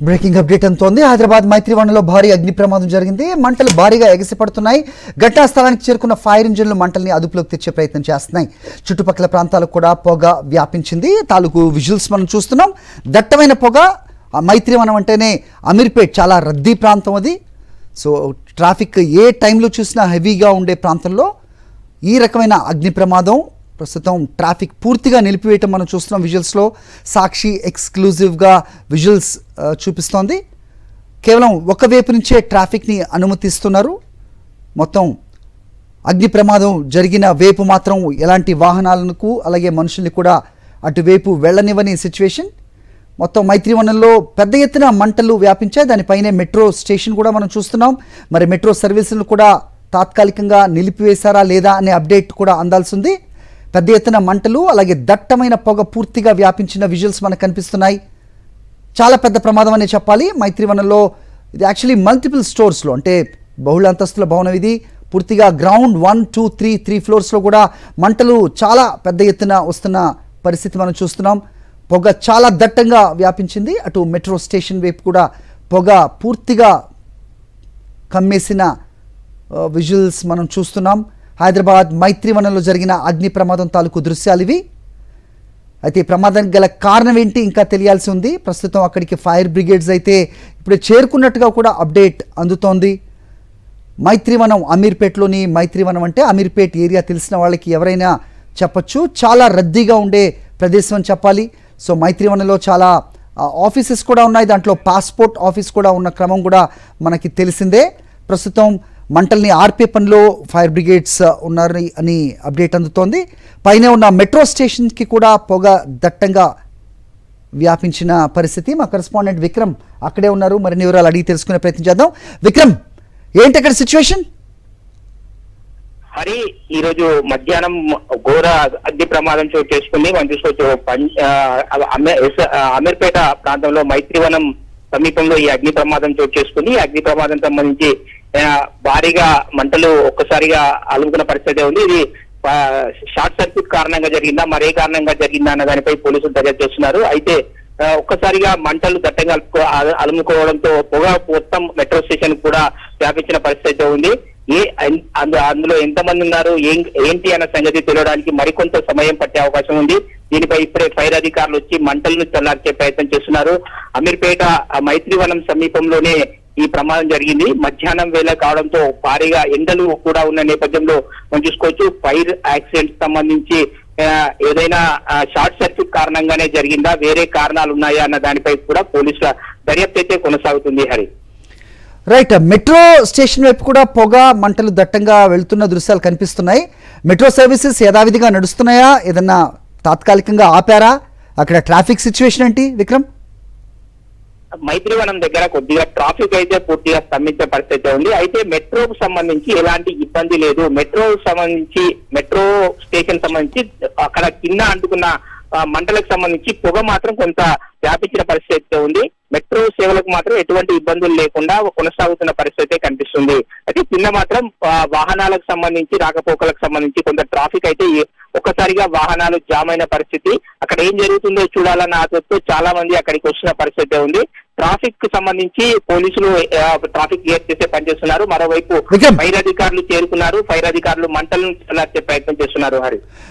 Breaking update అంతోంది. హైదరాబాద్ మైత్రివనంలో భారీ అగ్ని ప్రమాదం జరిగింది. మంటలు భారీగా ఎగసిపడుతున్నాయి. ఘటనా స్థలానికి చేరుకున్న ఫైర్ ఇంజిన్లు మంటల్ని అదుపులోకి తెచ్చే ప్రయత్నం చేస్తున్నాయి. చుట్టుపక్కల ప్రాంతాలకు కూడా పొగ వ్యాపించింది. తాలూకు విజువల్స్ మనం చూస్తున్నాం. దట్టమైన పొగ. మైత్రివనం అంటేనే అమీర్పేట్ చాలా రద్దీ ప్రాంతం అది. సో ట్రాఫిక్ ఏ టైంలో చూసినా హెవీగా ఉండే ప్రాంతంలో ఈ రకమైన అగ్ని ప్రమాదం. ప్రస్తుతం ట్రాఫిక్ పూర్తిగా నిలిపివేయటం మనం చూస్తున్నాం. విజువల్స్లో సాక్షి ఎక్స్క్లూజివ్గా విజువల్స్ చూపిస్తోంది. కేవలం ఒకవైపు నుంచే ట్రాఫిక్ని అనుమతిస్తున్నారు. మొత్తం అగ్ని ప్రమాదం జరిగిన వైపు మాత్రం ఎలాంటి వాహనాలకు అలాగే మనుషుల్ని కూడా అటువైపు వెళ్ళనివ్వని సిచ్యువేషన్. మొత్తం మైత్రివనంలో పెద్ద ఎత్తున మంటలు వ్యాపించాయి. దానిపైనే మెట్రో స్టేషన్ కూడా మనం చూస్తున్నాం. మరి మెట్రో సర్వీసులు కూడా తాత్కాలికంగా నిలిపివేశారా లేదా అనే అప్డేట్ కూడా అందాల్సి ఉంది. పెద్ద ఎత్తున మంటలు అలాగే దట్టమైన పొగ పూర్తిగా వ్యాపించిన విజువల్స్ మనకు కనిపిస్తున్నాయి. చాలా పెద్ద ప్రమాదం అనే చెప్పాలి. మైత్రివనంలో ఇది యాక్చువల్లీ మల్టిపుల్ స్టోర్స్లో, అంటే బహుళ అంతస్తుల భవనం ఇది. పూర్తిగా గ్రౌండ్ 1, 2, 3 ఫ్లోర్స్లో కూడా మంటలు చాలా పెద్ద ఎత్తున వస్తున్న పరిస్థితి మనం చూస్తున్నాం. పొగ చాలా దట్టంగా వ్యాపించింది. అటు మెట్రో స్టేషన్ వైపు కూడా పొగ పూర్తిగా కమ్మేసిన విజువల్స్ మనం చూస్తున్నాం. హైదరాబాద్ మైత్రివనంలో జరిగిన అగ్ని ప్రమాదం తాలూకు దృశ్యాలు ఇవి. అయితే ప్రమాదానికి గల కారణం ఏంటి ఇంకా తెలియాల్సి ఉంది. ప్రస్తుతం అక్కడికి ఫైర్ బ్రిగేడ్స్ అయితే ఇప్పుడు చేరుకున్నట్టుగా కూడా అప్డేట్ అందుతోంది. మైత్రివనం అమీర్పేట్లోని మైత్రివనం అంటే అమీర్పేట్ ఏరియా తెలిసిన వాళ్ళకి ఎవరైనా చెప్పచ్చు. చాలా రద్దీగా ఉండే ప్రదేశం అని చెప్పాలి. సో మైత్రివనంలో చాలా ఆఫీసెస్ కూడా ఉన్నాయి. దాంట్లో పాస్పోర్ట్ ఆఫీస్ కూడా ఉన్న క్రమం కూడా మనకి తెలిసిందే. ప్రస్తుతం మంటల్ని ఆర్పే పనిలో ఫైర్ బ్రిగేడ్స్ ఉన్నారు అని అప్డేట్ అందుతోంది. పైన ఉన్న మెట్రో స్టేషన్కి కూడా పొగ దట్టంగా వ్యాపించిన పరిస్థితి. మా కరెస్పాండెంట్ విక్రమ్ అక్కడే ఉన్నారు. మరిన్ని వివరాలు అడిగి తెలుసుకునే ప్రయత్నం చేద్దాం. విక్రమ్, ఏంటి అక్కడ సిచ్యువేషన్? హరి, ఈ రోజు మధ్యాహ్నం ఘోర అగ్ని ప్రమాదం చోటు చేసుకుంది. మనం చూసుకోవచ్చు అమీర్పేట ప్రాంతంలో మైత్రివనం సమీపంలో ఈ అగ్ని ప్రమాదం చోటు చేసుకుంది. ఈ అగ్ని ప్రమాదం సంబంధించి భారీగా మంటలు ఒక్కసారిగా అలుముకున్న పరిస్థితి ఉంది. ఇది షార్ట్ సర్క్యూట్ కారణంగా జరిగిందా, మరే కారణంగా జరిగిందా అన్న దానిపై పోలీసులు దర్యాప్తు చేస్తున్నారు. అయితే ఒక్కసారిగా మంటలు దట్టంగా అలుముకోవడంతో పొగ మొత్తం మెట్రో స్టేషన్ కూడా వ్యాపించిన పరిస్థితి ఉంది. అందులో ఎంతమంది ఉన్నారు, ఏంటి అన్న సంగతి తెలియడానికి మరికొంత సమయం పట్టే అవకాశం ఉంది. దీనిపై ఇప్పుడే ఫైర్ అధికారులు వచ్చి మంటలను చల్లార్చే ప్రయత్నం చేస్తున్నారు. అమీర్పేట మైత్రివనం సమీపంలోనే ఈ ప్రమాదం జరిగింది. మధ్యాహ్నం వేళ కావడంతో భారీగా ఎండలు కూడా ఉన్న నేపథ్యంలో మనం చూసుకోవచ్చు. ఫైర్ యాక్సిడెంట్ సంబంధించి ఏదైనా షార్ట్ సర్క్యూట్ కారణంగానే జరిగిందా, వేరే కారణాలు ఉన్నాయా అన్న దానిపై కూడా పోలీసుల దర్యాప్తు అయితే కొనసాగుతుంది. హరి, రైట్. మెట్రో స్టేషన్ వైపు కూడా పొగ మంటలు దట్టంగా వెళ్తున్న దృశ్యాలు కనిపిస్తున్నాయి. మెట్రో సర్వీసెస్ యథావిధిగా నడుస్తున్నాయా, ఏదన్నా తాత్కాలికంగా ఆపారా? అక్కడ ట్రాఫిక్ సిచ్యువేషన్ ఏంటి విక్రమ్? మైత్రివనం దగ్గర కొద్దిగా ట్రాఫిక్ అయితే పూర్తిగా స్తంభించే పరిస్థితి ఉంది. అయితే మెట్రోకు సంబంధించి ఎలాంటి ఇబ్బంది లేదు. మెట్రో స్టేషన్ సంబంధించి అక్కడ కింద అంటుకున్న మంటలకు సంబంధించి పొగ మాత్రం కొంత వ్యాపించిన పరిస్థితి ఉంది. మెట్రో సేవలకు మాత్రం ఎటువంటి ఇబ్బందులు లేకుండా కొనసాగుతున్న పరిస్థితి కనిపిస్తుంది. అయితే కింద మాత్రం వాహనాలకు సంబంధించి రాకపోకలకు సంబంధించి కొంత ట్రాఫిక్ అయితే ఒక్కసారిగా వాహనాలు జామ్ అయిన పరిస్థితి. అక్కడ ఏం జరుగుతుందో చూడాలన్న ఆతృతతో చాలా మంది అక్కడికి వస్తున్న పరిస్థితి ఉంది. ట్రాఫిక్ కు సంబంధించి పోలీసులు ట్రాఫిక్ క్లియర్ చేసే పనిచేస్తున్నారు. మరోవైపు ఫైర్ అధికారులు చేరుకున్నారు. ఫైర్ అధికారులు మంటలను చల్లార్చే ప్రయత్నం చేస్తున్నారు. హరి,